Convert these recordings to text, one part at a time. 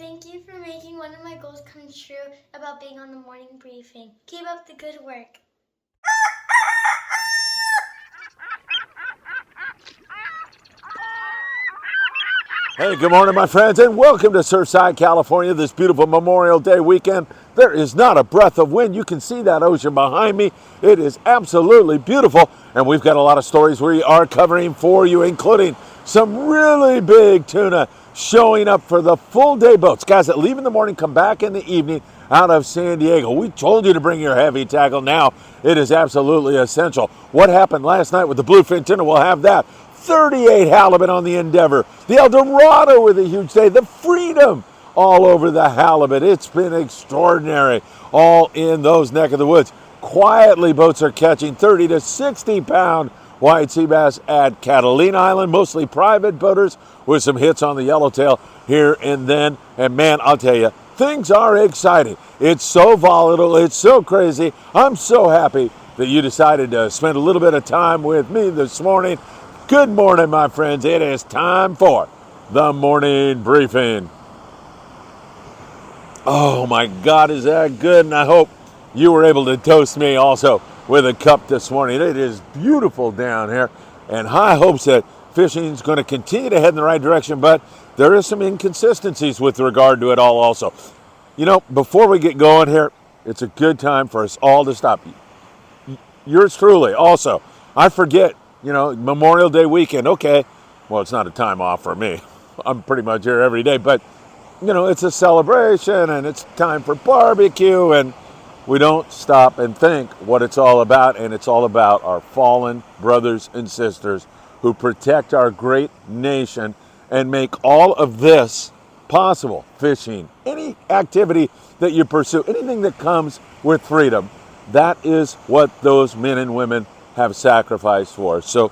Thank you for making one of my goals come true about being on the morning briefing. Keep up the good work. Hey, good morning, my friends, and welcome to Surfside, California, this beautiful Memorial Day weekend. There is not a breath of wind. You can see that ocean behind me. It is absolutely beautiful, and we've got a lot of stories we are covering for you, including some really big tuna showing up for the full day boats. Guys that leave in the morning, come back in the evening out of San Diego. We told you to bring your heavy tackle. Now it is absolutely essential. What happened last night with the bluefin tuna? We'll have that. 38 halibut on the Endeavor. The El Dorado with a huge day. The Freedom all over the halibut. It's been extraordinary all in those neck of the woods. Quietly, boats are catching 30 to 60 pound white sea bass at Catalina Island, mostly private boaters with some hits on the yellowtail here and then. And man, I'll tell you, things are exciting. It's so volatile. It's so crazy. I'm so happy that you decided to spend a little bit of time with me this morning. Good morning, my friends. It is time for the morning briefing. Oh my God, is that good? And I hope you were able to toast me also with a cup this morning. It is beautiful down here, and high hopes that fishing is going to continue to head in the right direction, but there is some inconsistencies with regard to it all also. You know, before we get going here, it's a good time for us all to stop. Yours truly also. I forget. You know, Memorial Day weekend, okay. Well, it's not a time off for me. I'm pretty much here every day, but, you know, it's a celebration and it's time for barbecue, and we don't stop and think what it's all about, and it's all about our fallen brothers and sisters who protect our great nation and make all of this possible. Fishing, any activity that you pursue, anything that comes with freedom, that is what those men and women have sacrificed for us. So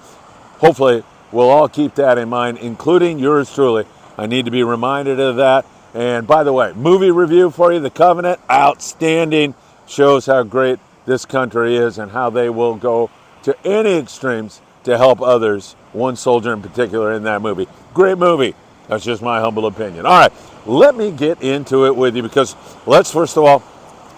hopefully we'll all keep that in mind, including yours truly. I need to be reminded of that. And by the way, movie review for you, The Covenant, outstanding. Shows how great this country is and how they will go to any extremes to help others. One soldier in particular in that movie. Great movie. That's just my humble opinion. All right, let me get into it with you, because let's first of all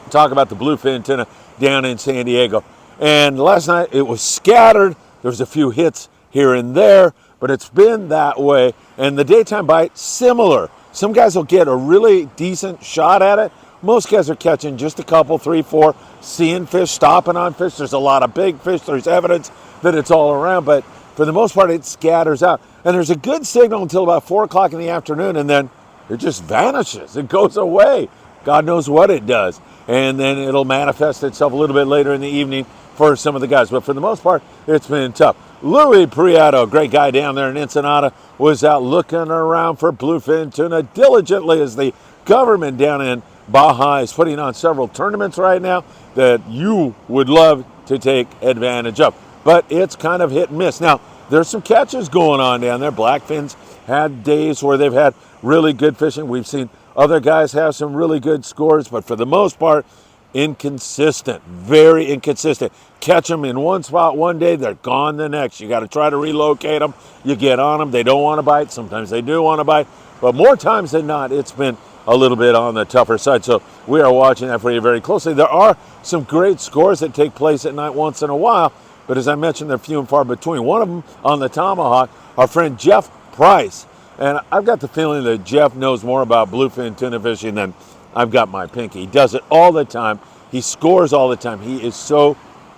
talk about the bluefin tuna down in San Diego. And last night it was scattered. There's a few hits here and there, but it's been that way. And the daytime bite, similar. Some guys will get a really decent shot at it. Most guys are catching just a couple, 3, 4, seeing fish, stopping on fish. There's a lot of big fish. There's evidence that it's all around, but for the most part, it scatters out. And there's a good signal until about 4 o'clock in the afternoon, and then it just vanishes. It goes away. God knows what it does. And then it'll manifest itself a little bit later in the evening for some of the guys. But for the most part, it's been tough. Louis Prieto, great guy down there in Ensenada, was out looking around for bluefin tuna diligently, as the government down in Baja is putting on several tournaments right now that you would love to take advantage of. But it's kind of hit and miss. Now, there's some catches going on down there. Blackfins had days where they've had really good fishing. We've seen other guys have some really good scores, but for the most part, inconsistent, very inconsistent. Catch them in one spot one day, they're gone the next. You got to try to relocate them. You get on them, they don't want to bite. Sometimes they do want to bite, but more times than not, it's been a little bit on the tougher side. So we are watching that for you very closely. There are some great scores that take place at night once in a while, but as I mentioned, they're few and far between. One of them on the Tomahawk, our friend Jeff Price. And I've got the feeling that Jeff knows more about bluefin tuna fishing than I've got my pinky. He does it all the time. He scores all the time. He is so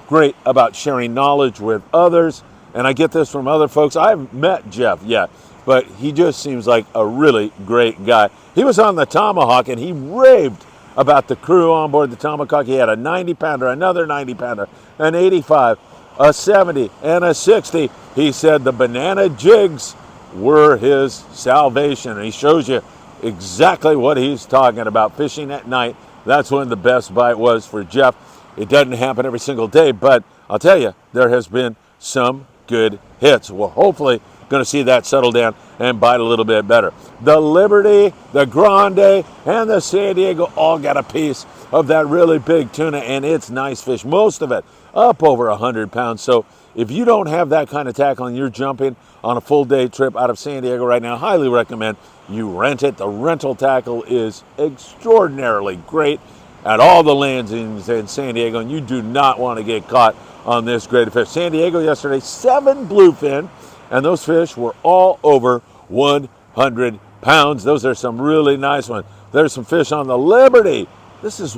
great about sharing knowledge with others. And I get this from other folks. I haven't met Jeff yet, but he just seems like a really great guy. He was on the Tomahawk, and he raved about the crew on board the Tomahawk. He had a 90-pounder, another 90-pounder, an 85, a 70, and a 60. He said the banana jigs were his salvation. And he shows you exactly what he's talking about. Fishing at night, that's when the best bite was for Jeff. It doesn't happen every single day, but I'll tell you, there has been some good hits. Well, hopefully going to see that settle down and bite a little bit better. The Liberty, the Grande, and the San Diego all got a piece of that really big tuna, and it's nice fish. Most of it up over 100 pounds. So if you don't have that kind of tackle and you're jumping on a full day trip out of San Diego right now, highly recommend you rent it. The rental tackle is extraordinarily great at all the landings in San Diego, and you do not want to get caught on this great fish. San Diego yesterday, 7 bluefin, and those fish were all over 100 pounds. Those are some really nice ones. There's some fish on the Liberty. This is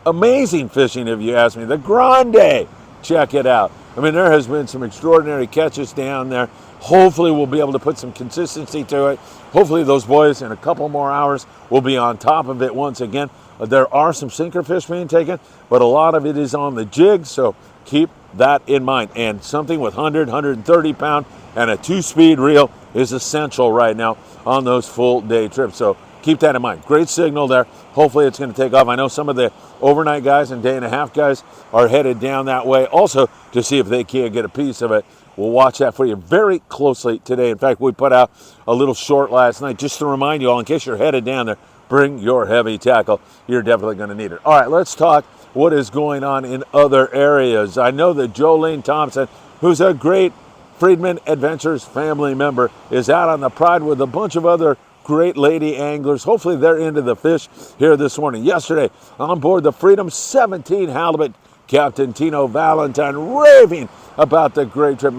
amazing fishing, if you ask me. The Grande, check it out. I mean, there has been some extraordinary catches down there. Hopefully we'll be able to put some consistency to it. Hopefully those boys in a couple more hours will be on top of it once again. There are some sinker fish being taken, but a lot of it is on the jig, so keep that in mind. And something with 100, 130 pound and a 2-speed reel is essential right now on those full day trips. So keep that in mind. Great signal there. Hopefully it's going to take off. I know some of the overnight guys and day and a half guys are headed down that way also to see if they can get a piece of it. We'll watch that for you very closely today. In fact, we put out a little short last night just to remind you all, in case you're headed down there, bring your heavy tackle. You're definitely going to need it. All right, let's talk what is going on in other areas. I know that Jolene Thompson, who's a great Friedman Adventures family member, is out on the Pride with a bunch of other great lady anglers. Hopefully they're into the fish here this morning. Yesterday, on board the Freedom 17 Halibut, Captain Tino Valentine raving about the great trip.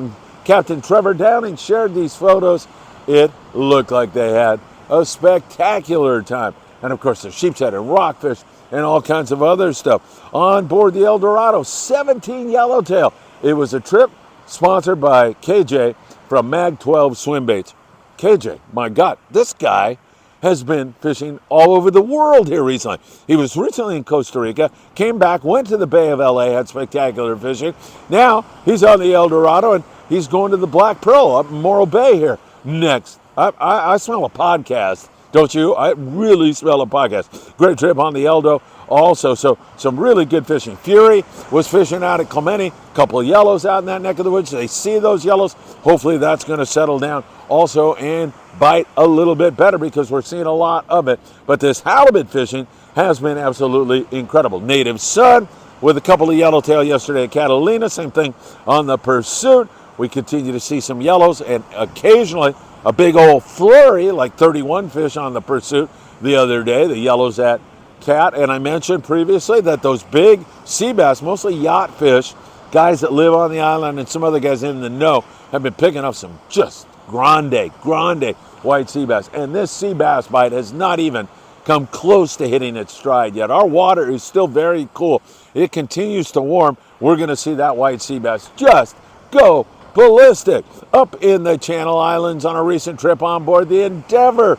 Captain Trevor Downing shared these photos. It looked like they had a spectacular time. And of course, there's sheepshead and rockfish and all kinds of other stuff. On board the El Dorado, 17 yellowtail. It was a trip sponsored by KJ from Mag 12 Swim Baits. KJ, my God, this guy has been fishing all over the world here recently. He was recently in Costa Rica, came back, went to the Bay of LA, had spectacular fishing. Now he's on the El Dorado and he's going to the Black Pearl up in Morro Bay here next. I smell a podcast, don't you? I really smell a podcast. Great trip on the Eldo also, so some really good fishing. Fury was fishing out at Clemente, a couple of yellows out in that neck of the woods. They see those yellows. Hopefully that's going to settle down also and bite a little bit better because we're seeing a lot of it. But this halibut fishing has been absolutely incredible. Native Sun with a couple of yellowtail yesterday at Catalina. Same thing on the Pursuit. We continue to see some yellows and occasionally a big old flurry, like 31 fish on the Pursuit the other day, the yellows at Cat. And I mentioned previously that those big sea bass, mostly yacht fish, guys that live on the island and some other guys in the know, have been picking up some just grande white sea bass. And this sea bass bite has not even come close to hitting its stride yet. Our water is still very cool. It continues to warm. We're going to see that white sea bass just go ballistic up in the Channel Islands on a recent trip on board the Endeavor.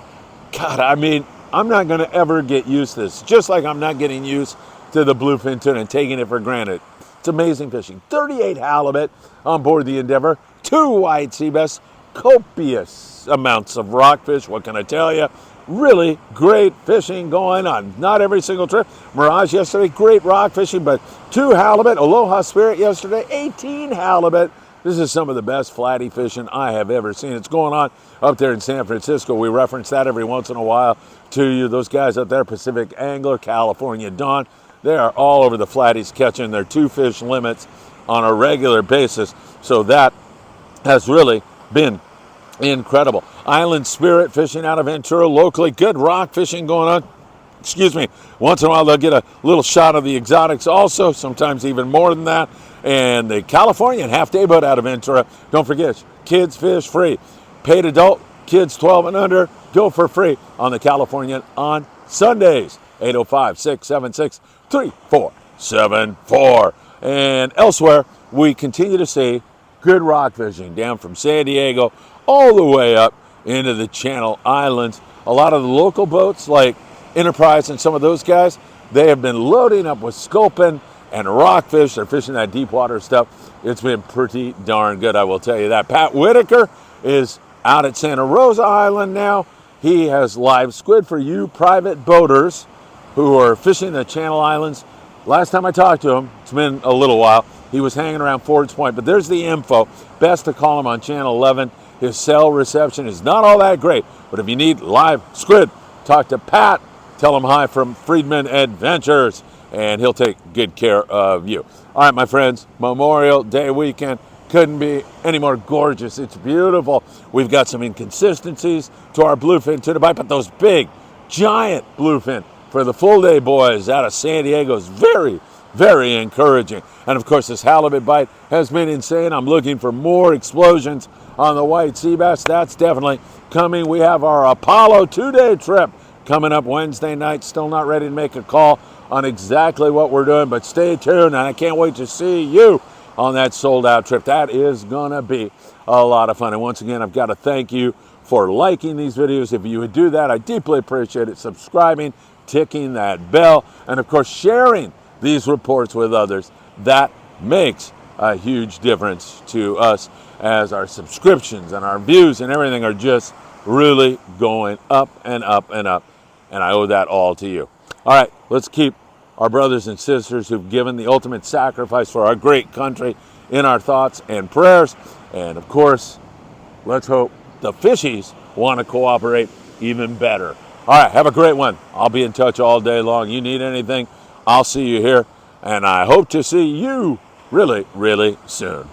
God, I mean, I'm not going to ever get used to this, just like I'm not getting used to the bluefin tuna and taking it for granted. It's amazing fishing. 38 halibut on board the Endeavor, 2 white sea bass, copious amounts of rockfish. What can I tell you? Really great fishing going on. Not every single trip. Mirage yesterday, great rock fishing, but 2 halibut. Aloha Spirit yesterday, 18 halibut. This is some of the best flatty fishing I have ever seen. It's going on up there in San Francisco. We reference that every once in a while to you. Those guys up there, Pacific Angler, California Dawn, they are all over the flatties catching their 2 fish limits on a regular basis. So that has really been incredible. Island Spirit fishing out of Ventura locally. Good rock fishing going on. Excuse me. Once in a while they'll get a little shot of the exotics also, sometimes even more than that. And the Californian half-day boat out of Ventura. Don't forget, kids fish free. Paid adult, kids 12 and under, go for free on the Californian on Sundays. 805-676-3474. And elsewhere, we continue to see good rock fishing down from San Diego all the way up into the Channel Islands. A lot of the local boats like Enterprise and some of those guys, they have been loading up with sculpin and rockfish. They're fishing that deep water stuff. It's been pretty darn good, I will tell you that. Pat Whitaker is out at Santa Rosa Island now. He has live squid for you private boaters who are fishing the Channel Islands. Last time I talked to him, it's been a little while, he was hanging around Ford's Point, but there's the info. Best to call him on Channel 11. His cell reception is not all that great, but if you need live squid, talk to Pat. Tell him hi from Friedman Adventures, and he'll take good care of you. All right, my friends, Memorial Day weekend couldn't be any more gorgeous. It's beautiful. We've got some inconsistencies to our bluefin to the bite, but those big, giant bluefin for the full day boys out of San Diego is very, very encouraging. And of course, this halibut bite has been insane. I'm looking for more explosions on the white sea bass. That's definitely coming. We have our Apollo 2-day trip coming up Wednesday night. Still not ready to make a call on exactly what we're doing, but stay tuned, and I can't wait to see you on that sold-out trip. That is gonna be a lot of fun. And once again, I've got to thank you for liking these videos. If you would do that, I deeply appreciate it. Subscribing, ticking that bell, and of course sharing these reports with others. That makes a huge difference to us, as our subscriptions and our views and everything are just really going up and up and up, and I owe that all to you. All right, let's keep our brothers and sisters who've given the ultimate sacrifice for our great country in our thoughts and prayers. And of course, let's hope the fishies want to cooperate even better. All right, have a great one. I'll be in touch all day long. You need anything, I'll see you here. And I hope to see you really, really soon.